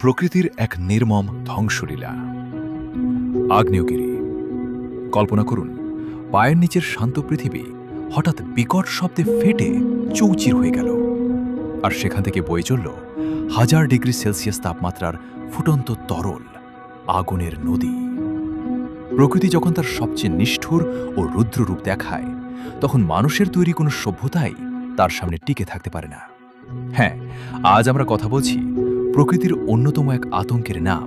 প্রকৃতির এক নির্মম ধ্বংসলীলা। আগ্নেয়গিরি। কল্পনা করুন, পায়ের নিচের শান্ত পৃথিবী হঠাৎ বিকট শব্দে ফেটে চৌচির হয়ে গেল, আর সেখান থেকে বয়ে চলল 1000 ডিগ্রি সেলসিয়াস তাপমাত্রার ফুটন্ত তরল আগুনের নদী। প্রকৃতি যখন তার সবচেয়ে নিষ্ঠুর ও রুদ্র রূপ দেখায়, তখন মানুষের তৈরি কোনো সভ্যতাই তার সামনে টিকে থাকতে পারে না। হ্যাঁ, আজ আমরা কথা বলছি প্রকৃতির অন্যতম এক আতঙ্কের নাম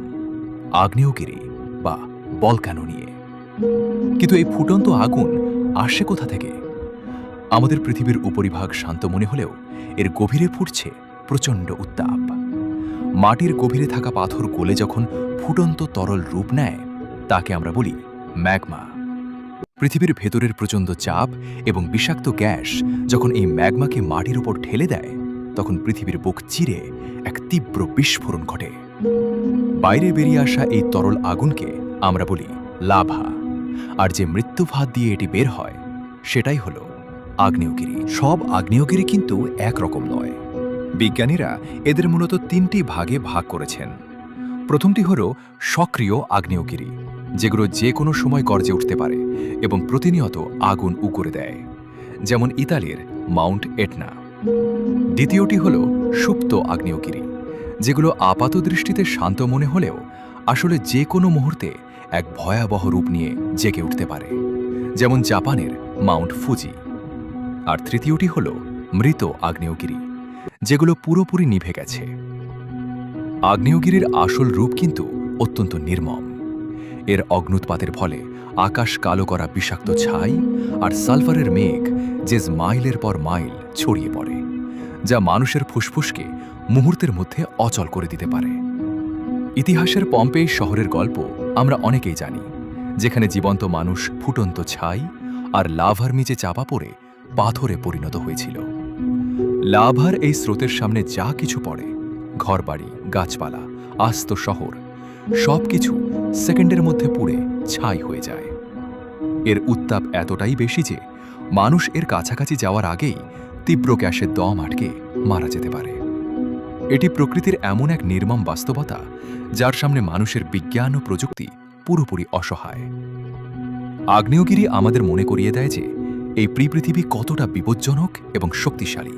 আগ্নেয়গিরি বা ভলক্যানো নিয়ে। কিন্তু এই ফুটন্ত আগুন আসে কোথা থেকে? আমাদের পৃথিবীর উপরিভাগ শান্ত মনে হলেও এর গভীরে ফুটছে প্রচণ্ড উত্তাপ। মাটির গভীরে থাকা পাথর গলে যখন ফুটন্ত তরল রূপ নেয়, তাকে আমরা বলি ম্যাগমা। পৃথিবীর ভেতরের প্রচণ্ড চাপ এবং বিষাক্ত গ্যাস যখন এই ম্যাগমাকে মাটির উপর ঠেলে দেয়, তখন পৃথিবীর বুক চিরে এক তীব্র বিস্ফোরণ ঘটে। বাইরে বেরিয়ে আসা এই তরল আগুনকে আমরা বলি লাভা, আর যে মৃত্যুফাত দিয়ে এটি বের হয় সেটাই হলো আগ্নেয়গিরি। সব আগ্নেয়গিরি কিন্তু একরকম নয়। বিজ্ঞানীরা এদের মূলত 3টি ভাগে ভাগ করেছেন। প্রথমটি হল সক্রিয় আগ্নেয়গিরি, যেগুলো যে কোনো সময় গর্জে উঠতে পারে এবং প্রতিনিয়ত আগুন উগরে দেয়, যেমন ইতালির মাউন্ট এটনা। দ্বিতীয়টি হল সুপ্ত আগ্নেয়গিরি, যেগুলো আপাত দৃষ্টিতে শান্ত মনে হলেও আসলে যে কোনো মুহূর্তে এক ভয়াবহ রূপ নিয়ে জেগে উঠতে পারে, যেমন জাপানের মাউন্ট ফুজি। আর তৃতীয়টি হল মৃত আগ্নেয়গিরি, যেগুলো পুরোপুরি নিভে গেছে। আগ্নেয়গিরির আসল রূপ কিন্তু অত্যন্ত নির্মম। এর অগ্নুৎপাতের ফলে আকাশ কালো করা বিষাক্ত ছাই আর সালফারের মেঘ যে মাইলের পর মাইল ছড়িয়ে পড়ে, যা মানুষের ফুসফুসকে মুহূর্তের মধ্যে অচল করে দিতে পারে। ইতিহাসের পম্পেই শহরের গল্প আমরা অনেকেই জানি, যেখানে জীবন্ত মানুষ ফুটন্ত ছাই আর লাভার নিচে চাপা পড়ে পাথরে পরিণত হয়েছিল। লাভার এই স্রোতের সামনে যা কিছু পড়ে, ঘরবাড়ি, গাছপালা, আস্ত শহর, সবকিছু সেকেন্ডের মধ্যে পুড়ে ছাই হয়ে যায়। এর উত্তাপ এতটাই বেশি যে মানুষ এর কাছাকাছি যাওয়ার আগেই তীব্র গ্যাসের দম আটকে মারা যেতে পারে। এটি প্রকৃতির এমন এক নির্মম বাস্তবতা, যার সামনে মানুষের বিজ্ঞান ও প্রযুক্তি পুরোপুরি অসহায়। আগ্নেয়গিরি আমাদের মনে করিয়ে দেয় যে এই পৃথিবী কতটা বিপজ্জনক এবং শক্তিশালী।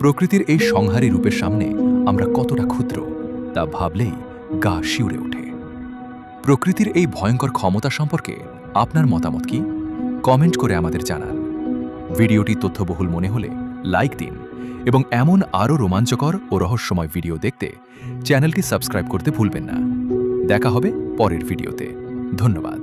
প্রকৃতির এই সংহারী রূপের সামনে আমরা কতটা ক্ষুদ্র, তা ভাবলেই গা শিউরে ওঠে। প্রকৃতির এই ভয়ঙ্কর ক্ষমতা সম্পর্কে আপনার মতামত কি? কমেন্ট করে আমাদের জানান। ভিডিওটি তথ্যবহুল মনে হলে লাইক দিন এবং এমন আরও রোমাঞ্চকর ও রহস্যময় ভিডিও দেখতে চ্যানেলটি সাবস্ক্রাইব করতে ভুলবেন না। দেখা হবে পরের ভিডিওতে। ধন্যবাদ।